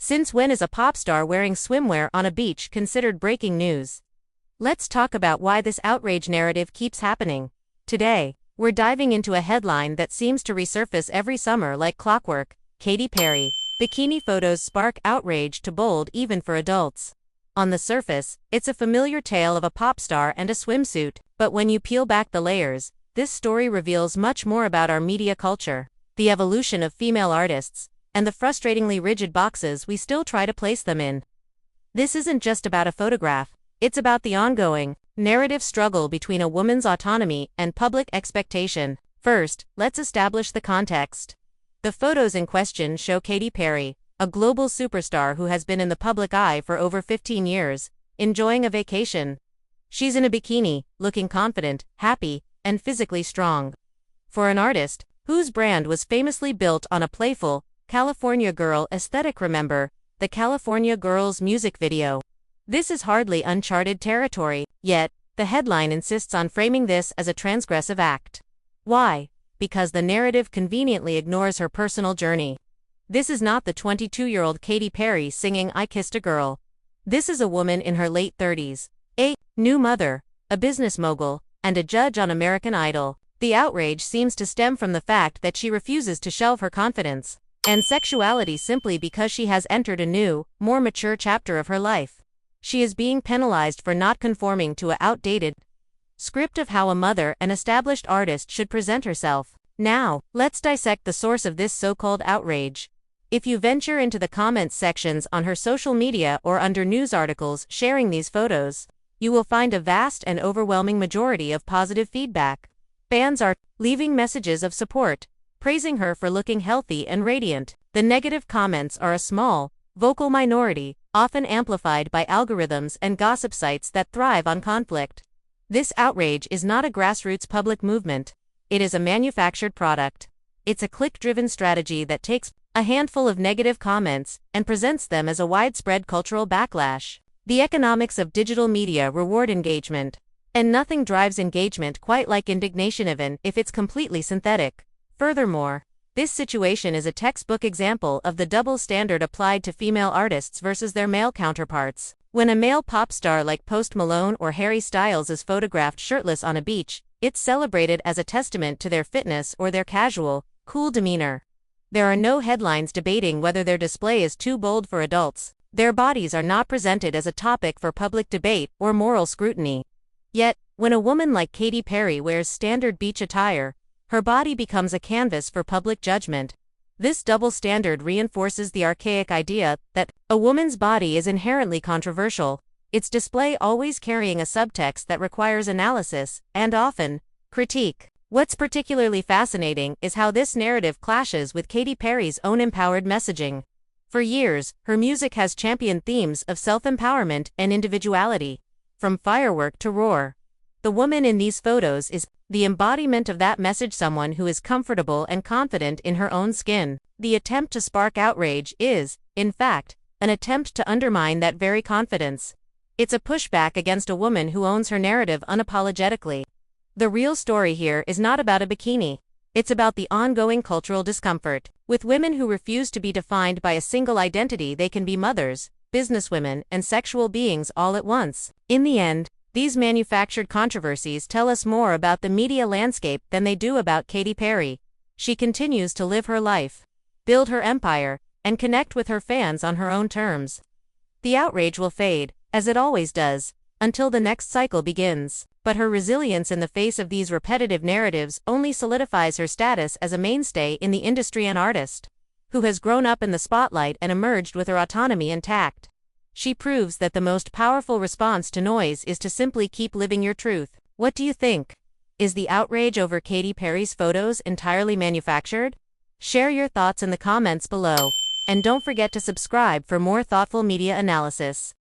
Since when is a pop star wearing swimwear on a beach considered breaking news? Let's talk about why this outrage narrative keeps happening. Today, we're diving into a headline that seems to resurface every summer like clockwork. Katy Perry. Bikini photos spark outrage to bold even for adults. On the surface, it's a familiar tale of a pop star and a swimsuit, but when you peel back the layers, this story reveals much more about our media culture, the evolution of female artists, and the frustratingly rigid boxes we still try to place them in. This isn't just about a photograph, it's about the ongoing, narrative struggle between a woman's autonomy and public expectation. First, let's establish the context. The photos in question show Katy Perry, a global superstar who has been in the public eye for over 15 years, enjoying a vacation. She's in a bikini, looking confident, happy, and physically strong. For an artist, whose brand was famously built on a playful, California Girl aesthetic, remember the California Girls music video. This is hardly uncharted territory, yet, the headline insists on framing this as a transgressive act. Why? Because the narrative conveniently ignores her personal journey. This is not the 22-year-old Katy Perry singing "I Kissed a Girl." This is a woman in her late 30s, a new mother, a business mogul, and a judge on American Idol. The outrage seems to stem from the fact that she refuses to shelve her confidence and sexuality simply because she has entered a new, more mature chapter of her life. She is being penalized for not conforming to an outdated script of how a mother and established artist should present herself. Now, let's dissect the source of this so-called outrage. If you venture into the comments sections on her social media or under news articles sharing these photos, you will find a vast and overwhelming majority of positive feedback. Fans are leaving messages of support, praising her for looking healthy and radiant. The negative comments are a small, vocal minority, often amplified by algorithms and gossip sites that thrive on conflict. This outrage is not a grassroots public movement. It is a manufactured product. It's a click-driven strategy that takes a handful of negative comments and presents them as a widespread cultural backlash. The economics of digital media reward engagement, and nothing drives engagement quite like indignation, even if it's completely synthetic. Furthermore, this situation is a textbook example of the double standard applied to female artists versus their male counterparts. When a male pop star like Post Malone or Harry Styles is photographed shirtless on a beach, it's celebrated as a testament to their fitness or their casual, cool demeanor. There are no headlines debating whether their display is too bold for adults. Their bodies are not presented as a topic for public debate or moral scrutiny. Yet, when a woman like Katy Perry wears standard beach attire, her body becomes a canvas for public judgment. This double standard reinforces the archaic idea that a woman's body is inherently controversial, its display always carrying a subtext that requires analysis, and often, critique. What's particularly fascinating is how this narrative clashes with Katy Perry's own empowered messaging. For years, her music has championed themes of self-empowerment and individuality. From Firework to Roar, the woman in these photos is the embodiment of that message, someone who is comfortable and confident in her own skin. The attempt to spark outrage is, in fact, an attempt to undermine that very confidence. It's a pushback against a woman who owns her narrative unapologetically. The real story here is not about a bikini. It's about the ongoing cultural discomfort. With women who refuse to be defined by a single identity, they can be mothers, businesswomen, and sexual beings all at once. In the end, these manufactured controversies tell us more about the media landscape than they do about Katy Perry. She continues to live her life, build her empire, and connect with her fans on her own terms. The outrage will fade, as it always does, until the next cycle begins. But her resilience in the face of these repetitive narratives only solidifies her status as a mainstay in the industry, an artist who has grown up in the spotlight and emerged with her autonomy intact. She proves that the most powerful response to noise is to simply keep living your truth. What do you think? Is the outrage over Katy Perry's photos entirely manufactured? Share your thoughts in the comments below, and don't forget to subscribe for more thoughtful media analysis.